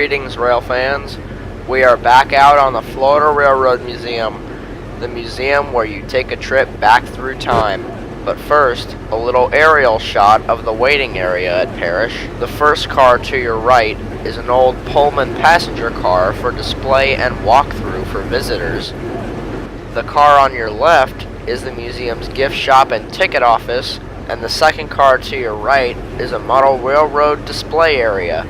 Greetings, rail fans. We are back out on the Florida Railroad Museum, the museum where you take a trip back through time. But first, a little aerial shot of the waiting area at Parrish. The first car to your right is an old Pullman passenger car for display and walkthrough for visitors. The car on your left is the museum's gift shop and ticket office, and the second car to your right is a model railroad display area.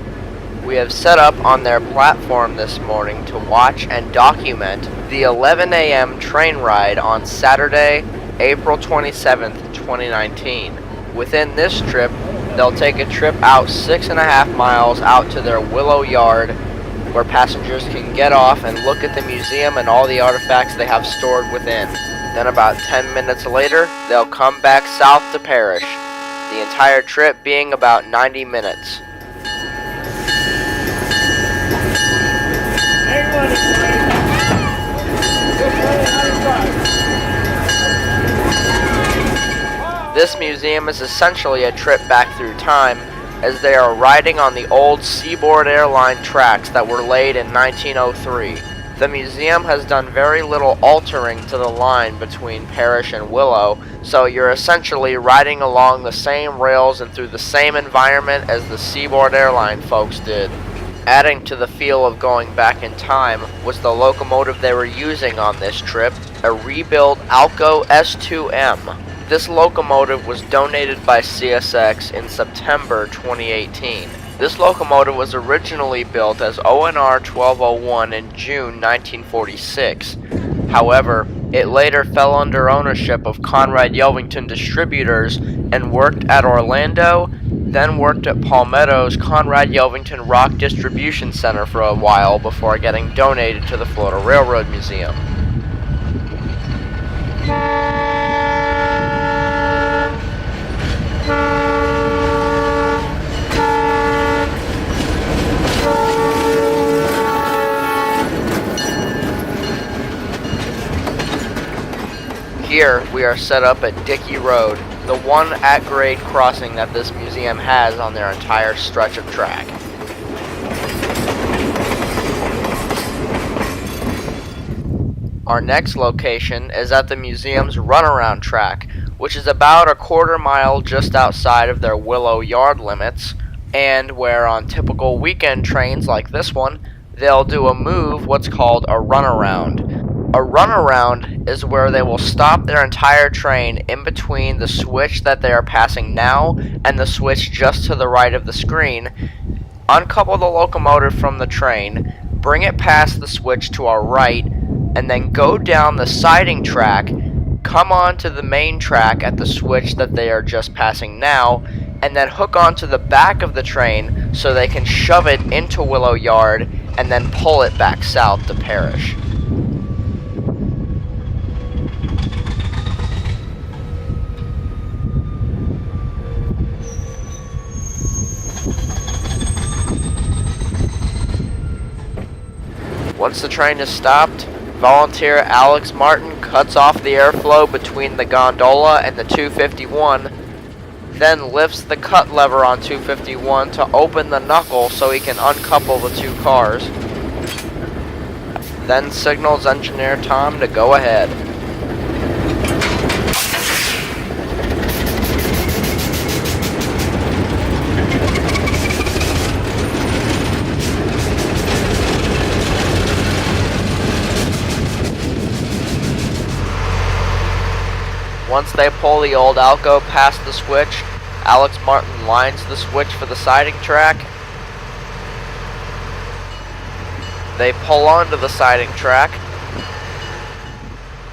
We have set up on their platform this morning to watch and document the 11 a.m. train ride on Saturday, April 27th, 2019. Within this trip, they'll take a trip out 6.5 miles out to their Willow Yard, where passengers can get off and look at the museum and all the artifacts they have stored within. Then about 10 minutes later, they'll come back south to Parrish, the entire trip being about 90 minutes. This museum is essentially a trip back through time, as they are riding on the old Seaboard Airline tracks that were laid in 1903. The museum has done very little altering to the line between Parrish and Willow, so you're essentially riding along the same rails and through the same environment as the Seaboard Airline folks did. Adding to the feel of going back in time was the locomotive they were using on this trip, a rebuilt Alco S2M. This locomotive was donated by CSX in September 2018. This locomotive was originally built as ONR 1201 in June 1946. However, it later fell under ownership of Conrad Yelvington Distributors and worked at Orlando, then worked at Palmetto's Conrad Yelvington Rock Distribution Center for a while before getting donated to the Florida Railroad Museum. Here, we are set up at Dickey Road, the one at-grade crossing that this museum has on their entire stretch of track. Our next location is at the museum's Runaround track, which is about a quarter mile just outside of their Willow Yard limits, and where on typical weekend trains like this one, they'll do a move what's called a runaround. A runaround is where they will stop their entire train in between the switch that they are passing now and the switch just to the right of the screen, uncouple the locomotive from the train, bring it past the switch to our right, and then go down the siding track, come onto the main track at the switch that they are just passing now, and then hook onto the back of the train so they can shove it into Willow Yard and then pull it back south to Parrish. Once the train is stopped, volunteer Alex Martin cuts off the airflow between the gondola and the 251, then lifts the cut lever on 251 to open the knuckle so he can uncouple the two cars, then signals engineer Tom to go ahead. Once they pull the old Alco past the switch, Alex Martin lines the switch for the siding track. They pull onto the siding track.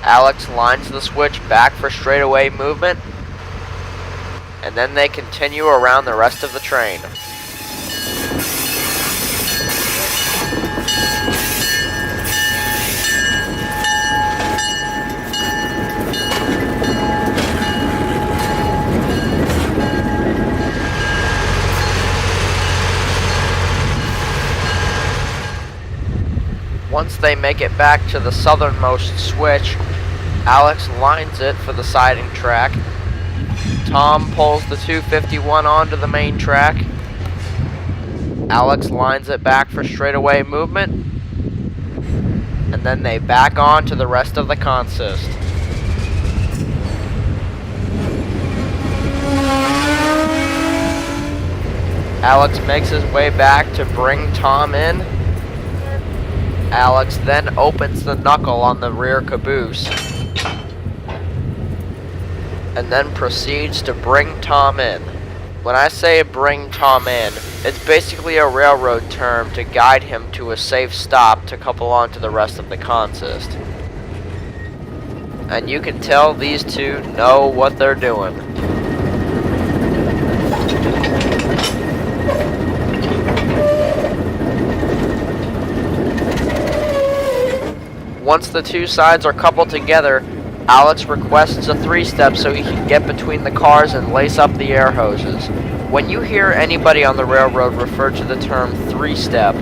Alex lines the switch back for straightaway movement, and then they continue around the rest of the train. Once they make it back to the southernmost switch, Alex lines it for the siding track. Tom pulls the 251 onto the main track. Alex lines it back for straightaway movement, and then they back on to the rest of the consist. Alex makes his way back to bring Tom in. Alex then opens the knuckle on the rear caboose and then proceeds to bring Tom in. When I say bring Tom in, it's basically a railroad term to guide him to a safe stop to couple on to the rest of the consist. And you can tell these two know what they're doing. Once the two sides are coupled together, Alex requests a three-step so he can get between the cars and lace up the air hoses. When you hear anybody on the railroad refer to the term three-step,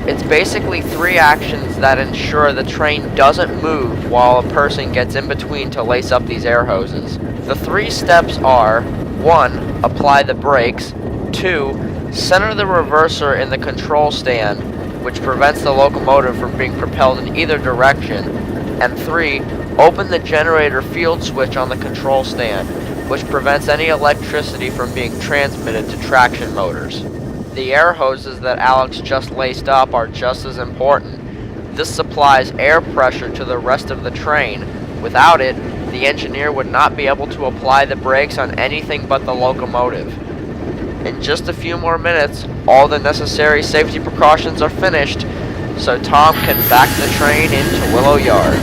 it's basically three actions that ensure the train doesn't move while a person gets in between to lace up these air hoses. The three steps are: 1. Apply the brakes. 2. Center the reverser in the control stand, which prevents the locomotive from being propelled in either direction. And 3. Open the generator field switch on the control stand, which prevents any electricity from being transmitted to traction motors. The air hoses that Alex just laced up are just as important. This supplies air pressure to the rest of the train. Without it, the engineer would not be able to apply the brakes on anything but the locomotive. In just a few more minutes, all the necessary safety precautions are finished, so Tom can back the train into Willow Yard.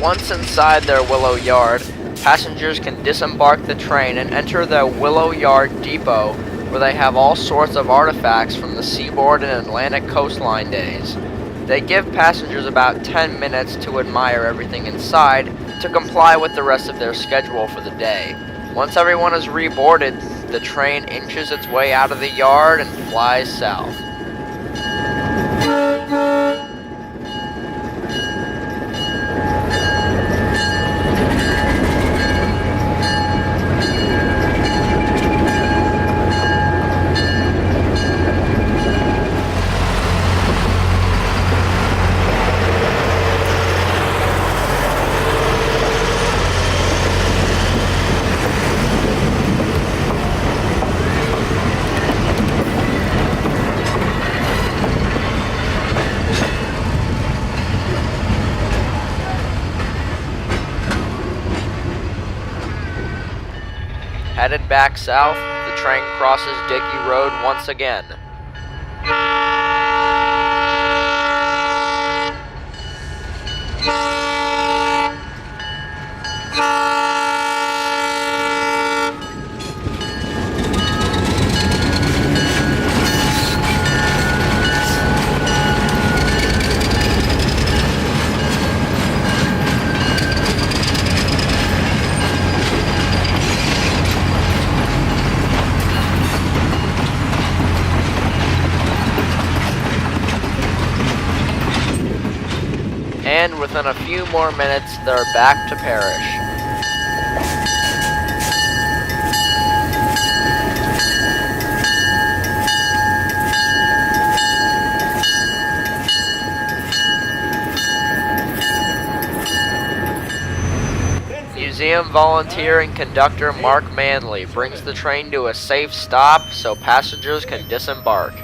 Once inside their Willow Yard, passengers can disembark the train and enter the Willow Yard depot, where they have all sorts of artifacts from the seaboard and Atlantic coastline days. They give passengers about 10 minutes to admire everything inside to comply with the rest of their schedule for the day. Once everyone is reboarded, the train inches its way out of the yard and flies south. Headed back south, the train crosses Dickey Road once again. And within a few more minutes, they're back to Parrish. Museum volunteer and conductor Mark Manley brings the train to a safe stop so passengers can disembark. 5,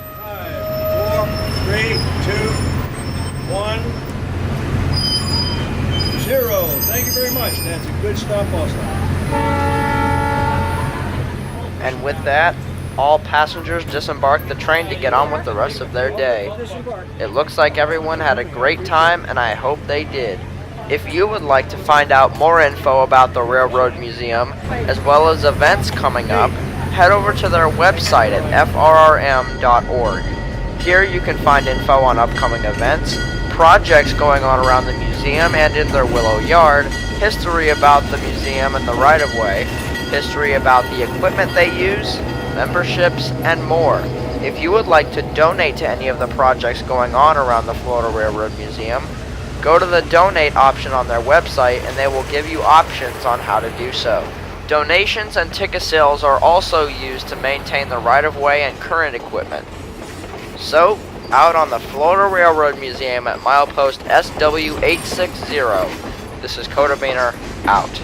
4, 3, 2, 1. 0. Thank you very much. That's a good stop also. And with that, all passengers disembark the train to get on with the rest of their day. It looks like everyone had a great time, and I hope they did. If you would like to find out more info about the Railroad Museum, as well as events coming up, head over to their website at frrm.org. Here you can find info on upcoming events, projects going on around the museum and in their Willow Yard, history about the museum and the right-of-way, history about the equipment they use, memberships, and more. If you would like to donate to any of the projects going on around the Florida Railroad Museum, go to the donate option on their website and they will give you options on how to do so. Donations and ticket sales are also used to maintain the right-of-way and current equipment. So, out on the Florida Railroad Museum at milepost SW860, this is Kotabeaner out.